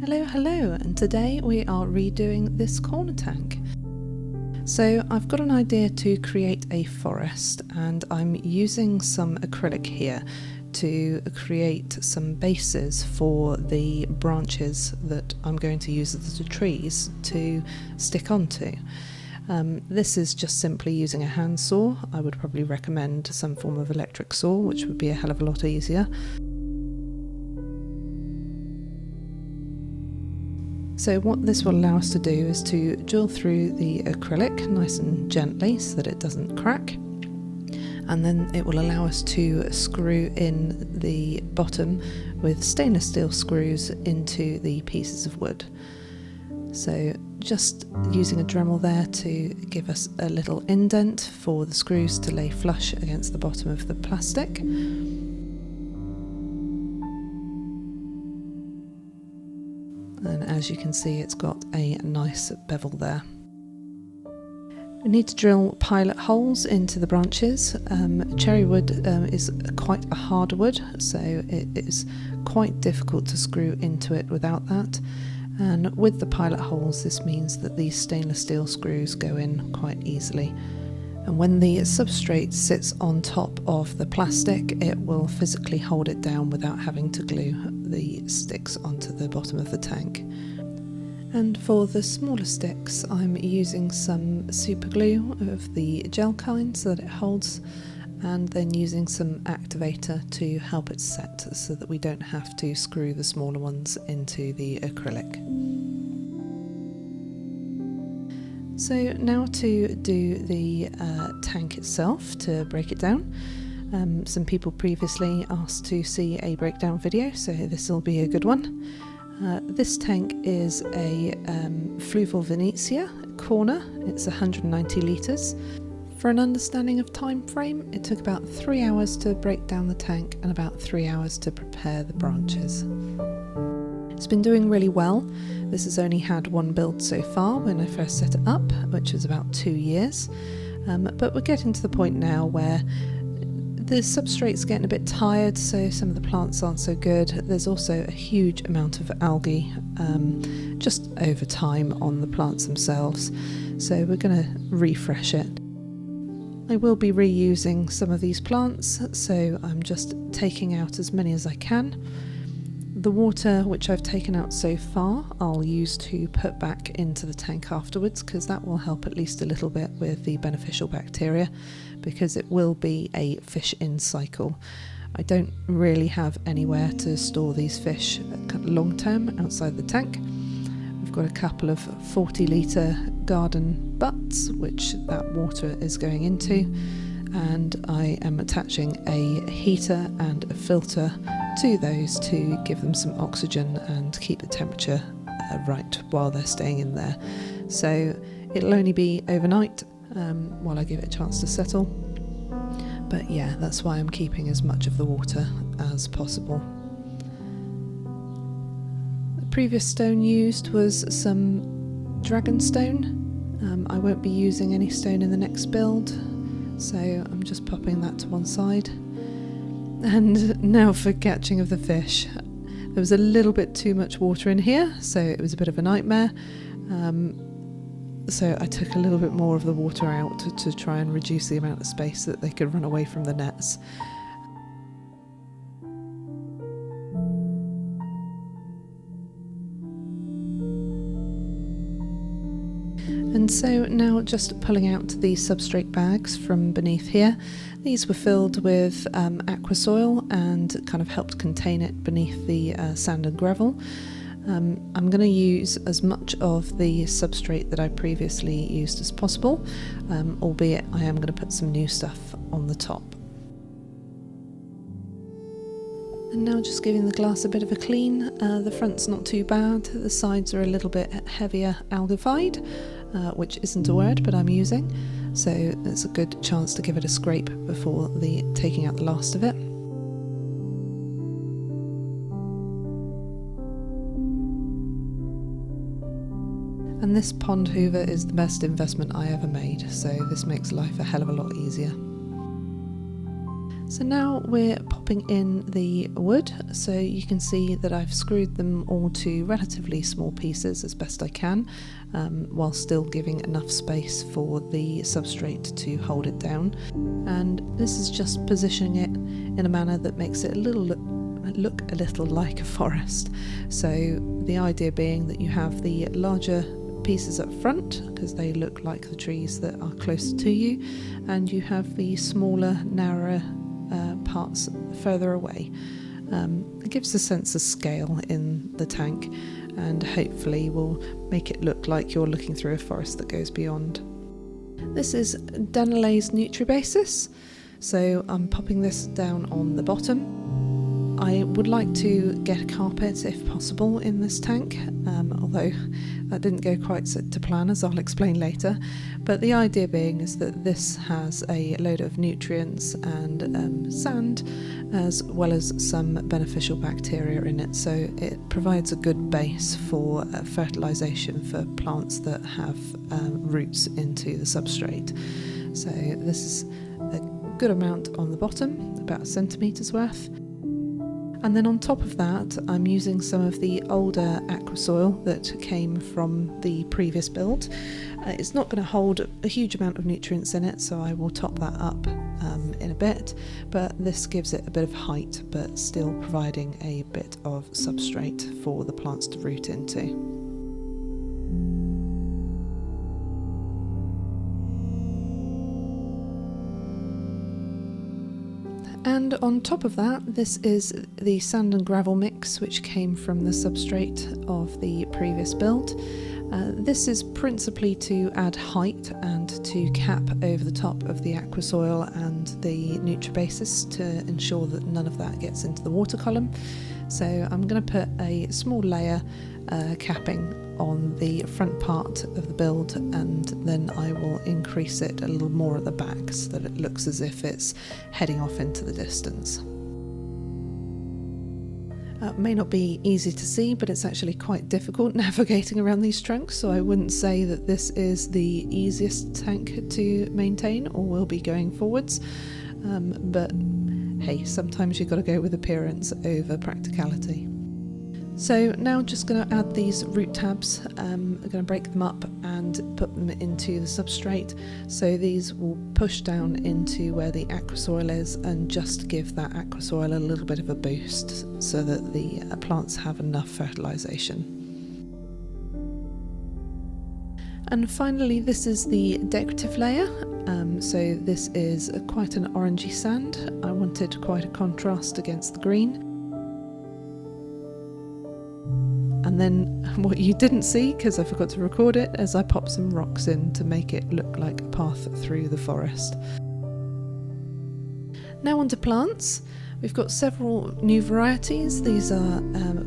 Hello, and today we are redoing this corner tank. So I've got an idea to create a forest, and I'm using some acrylic here to create some bases for the branches that I'm going to use as the trees to stick onto. This is just simply using a hand saw. I would probably recommend some form of electric saw, which would be a hell of a lot easier. So what this will allow us to do is to drill through the acrylic nice and gently so that it doesn't crack, and then it will allow us to screw in the bottom with stainless steel screws into the pieces of wood. So just using a Dremel there to give us a little indent for the screws to lay flush against the bottom of the plastic. And as you can see, it's got a nice bevel there. We need to drill pilot holes into the branches. Cherrywood is quite a hard wood, so it is quite difficult to screw into it without that. And with the pilot holes, this means that these stainless steel screws go in quite easily. And when the substrate sits on top of the plastic, it will physically hold it down without having to glue the sticks onto the bottom of the tank. And for the smaller sticks, I'm using some super glue of the gel kind so that it holds, and then using some activator to help it set so that we don't have to screw the smaller ones into the acrylic. So now to do the tank itself, to break it down. Some people previously asked to see a breakdown video, so this will be a good one. This tank is a Fluval Venezia corner. It's 190 litres. For an understanding of time frame, it took about 3 hours to break down the tank and about 3 hours to prepare the branches. It's been doing really well. This has only had one build so far when I first set it up, which was about 2 years. But we're getting to the point now where the substrate's getting a bit tired, so some of the plants aren't so good. There's also a huge amount of algae just over time on the plants themselves, so we're going to refresh it. I will be reusing some of these plants, so I'm just taking out as many as I can. The water which I've taken out so far I'll use to put back into the tank afterwards, because that will help at least a little bit with the beneficial bacteria, because it will be a fish in cycle. I don't really have anywhere to store these fish long term outside the tank. We've got a couple of 40-litre garden butts which that water is going into, and I am attaching a heater and a filter to those to give them some oxygen and keep the temperature right while they're staying in there. So it'll only be overnight while I give it a chance to settle. But yeah, that's why I'm keeping as much of the water as possible. The previous stone used was some dragon stone. I won't be using any stone in the next build, so I'm just popping that to one side. And now for catching of the fish. There was a little bit too much water in here, so it was a bit of a nightmare. So I took a little bit more of the water out to try and reduce the amount of space that they could run away from the nets. And so now just pulling out the substrate bags from beneath here. These were filled with aqua soil and kind of helped contain it beneath the sand and gravel. I'm going to use as much of the substrate that I previously used as possible, albeit I am going to put some new stuff on the top. And now just giving the glass a bit of a clean. The front's not too bad, the sides are a little bit heavier algified, which isn't a word but I'm using, so it's a good chance to give it a scrape before taking out the last of it. And this pond hoover is the best investment I ever made, so this makes life a hell of a lot easier. So now we're popping in the wood, so you can see that I've screwed them all to relatively small pieces as best I can, while still giving enough space for the substrate to hold it down. And this is just positioning it in a manner that makes it look a little like a forest. So the idea being that you have the larger pieces up front because they look like the trees that are closer to you, and you have the smaller, narrower parts further away. It gives a sense of scale in the tank and hopefully will make it look like you're looking through a forest that goes beyond. This is Danelai's Nutribasis, so I'm popping this down on the bottom. I would like to get a carpet if possible in this tank, although that didn't go quite to plan, as I'll explain later. But the idea being is that this has a load of nutrients and sand, as well as some beneficial bacteria in it, so it provides a good base for fertilisation for plants that have roots into the substrate. So this is a good amount on the bottom, about 1 centimetre's worth. And then on top of that, I'm using some of the older aquasoil that came from the previous build. It's not going to hold a huge amount of nutrients in it, so I will top that up in a bit, but this gives it a bit of height, but still providing a bit of substrate for the plants to root into. And on top of that, this is the sand and gravel mix which came from the substrate of the previous build. This is principally to add height and to cap over the top of the aquasoil and the Nutribasis to ensure that none of that gets into the water column. So I'm going to put a small layer capping on the front part of the build, and then I will increase it a little more at the back so that it looks as if it's heading off into the distance. It may not be easy to see, but it's actually quite difficult navigating around these trunks, so I wouldn't say that this is the easiest tank to maintain or will be going forwards, but hey, sometimes you've got to go with appearance over practicality. So now just going to add these root tabs. I'm going to break them up and put them into the substrate, so these will push down into where the aquasoil is and just give that aquasoil a little bit of a boost so that the plants have enough fertilisation. And finally, this is the decorative layer. So this is quite an orangey sand. I wanted quite a contrast against the green. And then what you didn't see, because I forgot to record it, is I popped some rocks in to make it look like a path through the forest. Now onto plants. We've got several new varieties. These are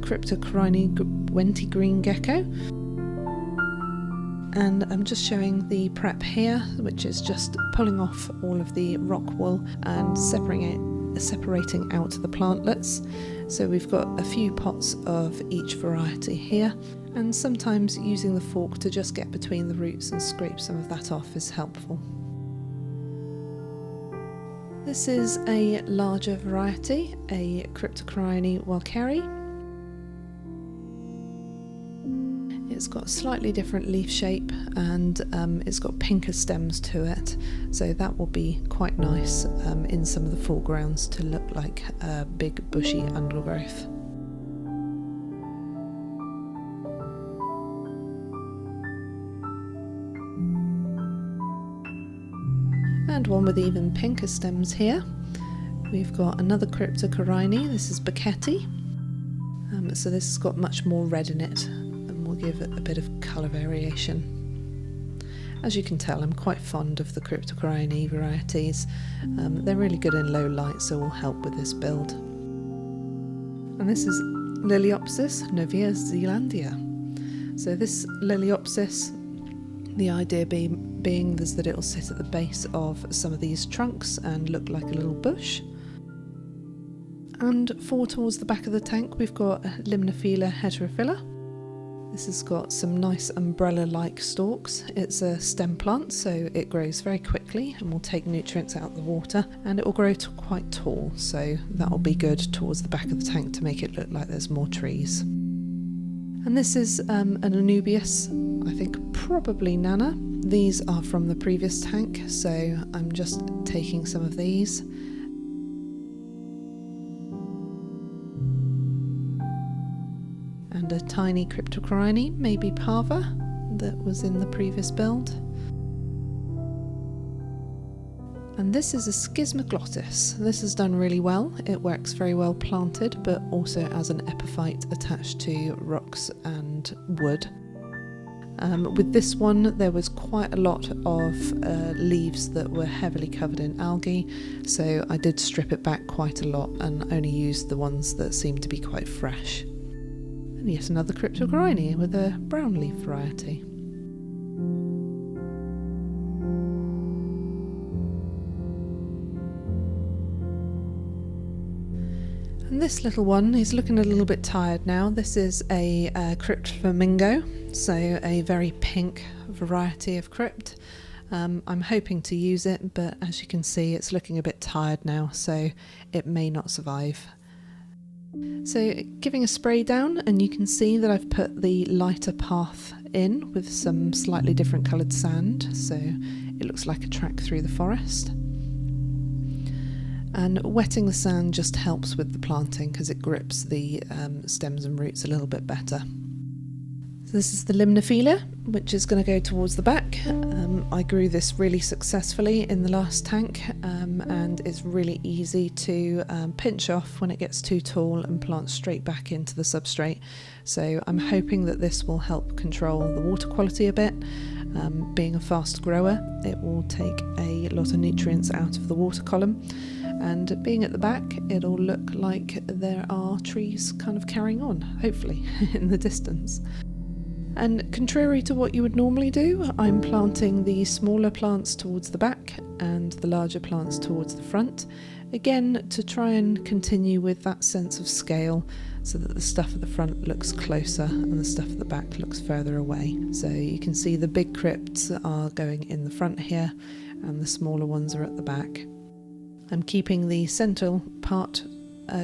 Cryptocorini Wenti Green Gecko. And I'm just showing the prep here, which is just pulling off all of the rock wool and separating out the plantlets. So we've got a few pots of each variety here, and sometimes using the fork to just get between the roots and scrape some of that off is helpful. This is a larger variety, a Cryptocorini Walkeri. It's got a slightly different leaf shape, and it's got pinker stems to it, so that will be quite nice in some of the foregrounds to look like a big bushy undergrowth. And one with even pinker stems here. We've got another Cryptocorini. This is Bacchetti. So this has got much more red in it, will give it a bit of colour variation. As you can tell, I'm quite fond of the Cryptocorini varieties. They're really good in low light, so will help with this build. And this is Liliopsis Novia Zealandia. So this Liliopsis, the idea being is that it will sit at the base of some of these trunks and look like a little bush. And towards the back of the tank, we've got Limnophila heterophylla. This has got some nice umbrella-like stalks. It's a stem plant, so it grows very quickly and will take nutrients out of the water, and it will grow to quite tall, so that will be good towards the back of the tank to make it look like there's more trees. And this is an Anubias, I think probably Nana. These are from the previous tank, so I'm just taking some of these. And a tiny Cryptocoryne, maybe Parva, that was in the previous build. And this is a Schismoglottis. This has done really well. It works very well planted, but also as an epiphyte attached to rocks and wood. With this one, there was quite a lot of leaves that were heavily covered in algae, so I did strip it back quite a lot and only used the ones that seemed to be quite fresh. And yet another Cryptocoryne with a brown leaf variety. And this little one is looking a little bit tired now. This is a crypt flamingo, so a very pink variety of crypt. I'm hoping to use it, but as you can see it's looking a bit tired now, so it may not survive. So giving a spray down, and you can see that I've put the lighter path in with some slightly different coloured sand, so it looks like a track through the forest. And wetting the sand just helps with the planting because it grips the stems and roots a little bit better. So this is the Limnophilia, which is going to go towards the back. I grew this really successfully in the last tank, and it's really easy to pinch off when it gets too tall and plant straight back into the substrate. So I'm hoping that this will help control the water quality a bit. Being a fast grower, it will take a lot of nutrients out of the water column, and being at the back, it'll look like there are trees kind of carrying on, hopefully, in the distance. And contrary to what you would normally do, I'm planting the smaller plants towards the back and the larger plants towards the front, again to try and continue with that sense of scale so that the stuff at the front looks closer and the stuff at the back looks further away. So you can see the big crypts are going in the front here and the smaller ones are at the back. I'm keeping the central part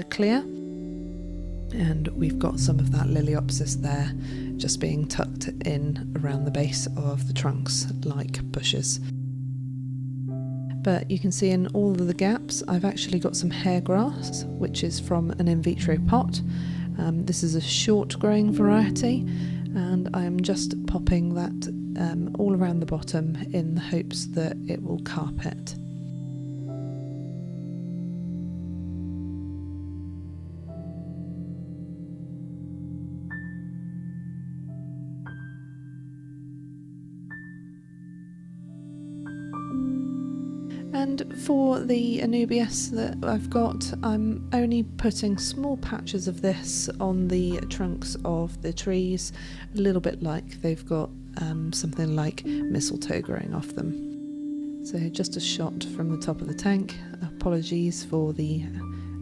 clear, and we've got some of that Liliopsis there just being tucked in around the base of the trunks like bushes. But you can see in all of the gaps I've actually got some hairgrass, which is from an in vitro pot. This is a short growing variety, and I'm just popping that all around the bottom in the hopes that it will carpet. And for the Anubias that I've got, I'm only putting small patches of this on the trunks of the trees, a little bit like they've got something like mistletoe growing off them. So just a shot from the top of the tank. Apologies for the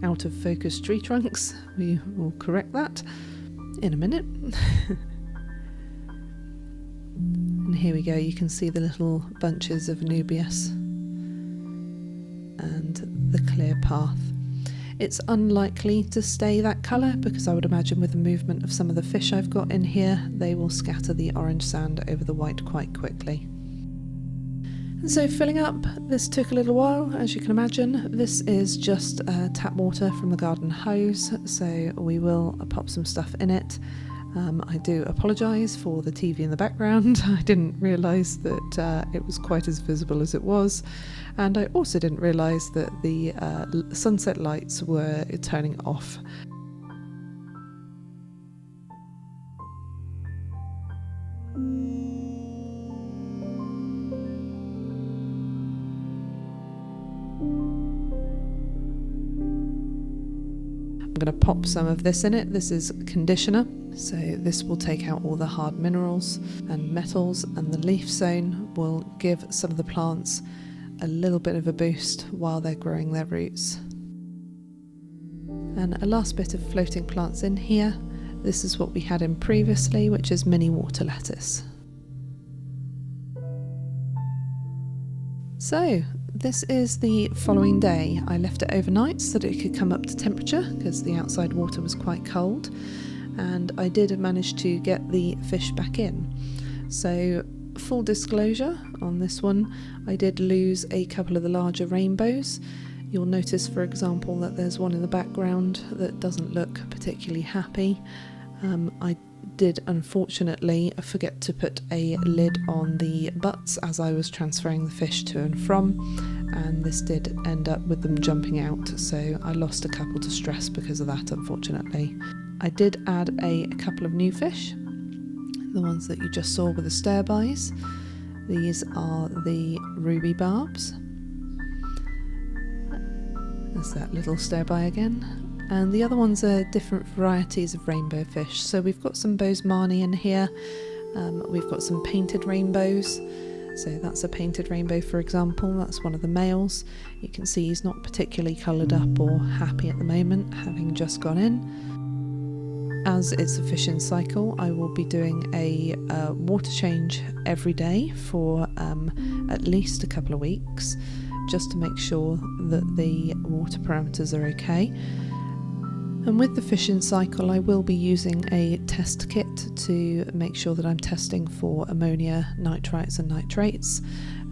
out of focus tree trunks, we will correct that in a minute. And here we go, you can see the little bunches of Anubias and the clear path. It's unlikely to stay that colour because I would imagine with the movement of some of the fish I've got in here, they will scatter the orange sand over the white quite quickly. And so filling up, this took a little while, as you can imagine. This is just tap water from the garden hose, so we will pop some stuff in it. I do apologise for the TV in the background. I didn't realise that it was quite as visible as it was, and I also didn't realise that the sunset lights were turning off. I'm going to pop some of this in it. This is conditioner, so this will take out all the hard minerals and metals, and the leaf zone will give some of the plants a little bit of a boost while they're growing their roots. And a last bit of floating plants in here. This is what we had in previously, which is mini water lettuce. So this is the following day. I left it overnight so that it could come up to temperature because the outside water was quite cold, and I did manage to get the fish back in. So full disclosure on this one, I did lose a couple of the larger rainbows. You'll notice, for example, that there's one in the background that doesn't look particularly happy. I did unfortunately forget to put a lid on the butts as I was transferring the fish to and from, and this did end up with them jumping out, so I lost a couple to stress because of that, unfortunately. I did add a couple of new fish, the ones that you just saw with the stir-bys. These are the ruby barbs. There's that little stir-by again. And the other ones are different varieties of rainbow fish. So we've got some Bosemani in here. We've got some painted rainbows. So that's a painted rainbow, for example. That's one of the males. You can see he's not particularly coloured up or happy at the moment, having just gone in. As it's a fishing cycle, I will be doing a water change every day for at least a couple of weeks, just to make sure that the water parameters are okay. And with the fishing cycle, I will be using a test kit to make sure that I'm testing for ammonia, nitrites and nitrates.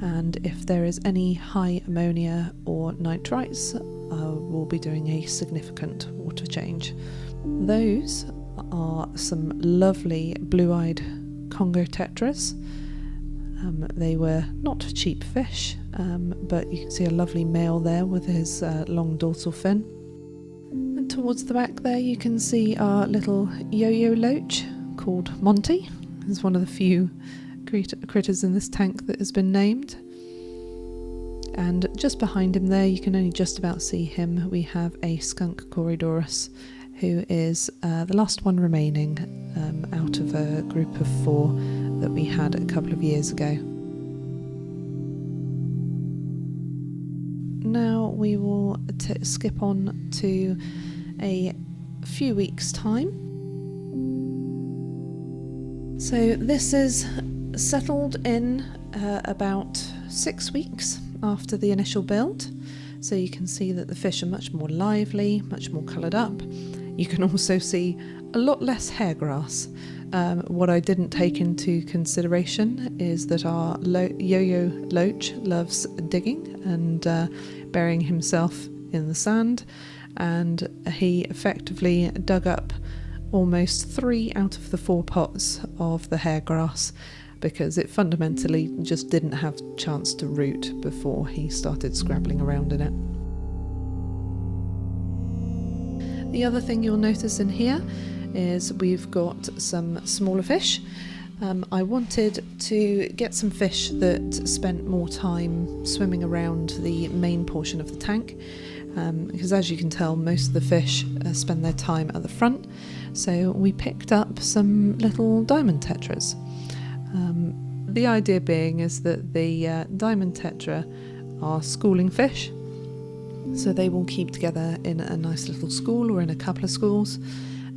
And if there is any high ammonia or nitrites, I will be doing a significant water change. Those are some lovely blue-eyed Congo tetras. They were not cheap fish, but you can see a lovely male there with his long dorsal fin. And towards the back there you can see our little yo-yo loach called Monty. He's one of the few critters in this tank that has been named. And just behind him there, you can only just about see him, we have a skunk Corydoras, who is the last one remaining out of a group of 4 that we had a couple of years ago. Now we will skip on to a few weeks' time. So this is settled in about 6 weeks after the initial build. So you can see that the fish are much more lively, much more coloured up. You can also see a lot less hair grass. What I didn't take into consideration is that our yo-yo loach loves digging and burying himself in the sand, and he effectively dug up almost 3 out of the 4 pots of the hair grass because it fundamentally just didn't have a chance to root before he started scrabbling around in it. The other thing you'll notice in here is we've got some smaller fish. I wanted to get some fish that spent more time swimming around the main portion of the tank, because as you can tell, most of the fish spend their time at the front. So we picked up some little diamond tetras. The idea being is that the diamond tetra are schooling fish, so they will keep together in a nice little school or in a couple of schools,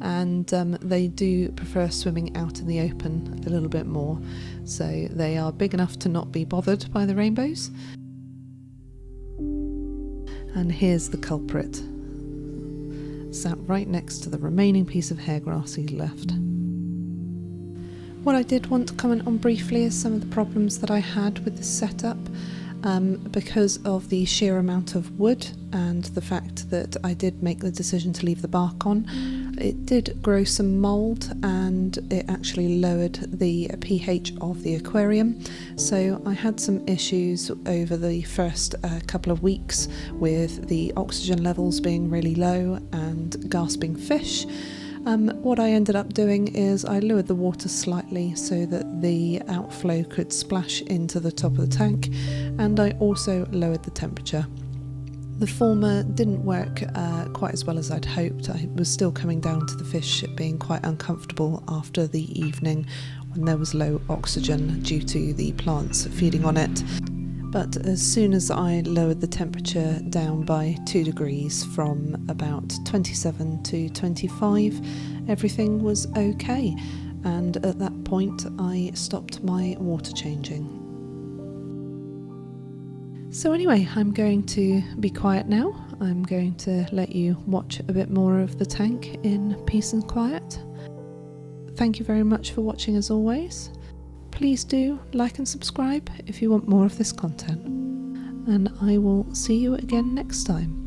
and they do prefer swimming out in the open a little bit more, so they are big enough to not be bothered by the rainbows. And here's the culprit, sat right next to the remaining piece of hair grass he'd left. What I did want to comment on briefly is some of the problems that I had with this setup. Because of the sheer amount of wood and the fact that I did make the decision to leave the bark on, it did grow some mould and it actually lowered the pH of the aquarium. So I had some issues over the first couple of weeks with the oxygen levels being really low and gasping fish. What I ended up doing is I lowered the water slightly so that the outflow could splash into the top of the tank, and I also lowered the temperature. The former didn't work quite as well as I'd hoped. I was still coming down to the fish being quite uncomfortable after the evening when there was low oxygen due to the plants feeding on it. but as soon as I lowered the temperature down by 2 degrees from about 27 to 25, everything was okay, and at that point I stopped my water changing. So anyway, I'm going to be quiet now. I'm going to let you watch a bit more of the tank in peace and quiet. Thank you very much for watching as always. Please do like and subscribe if you want more of this content, and I will see you again next time.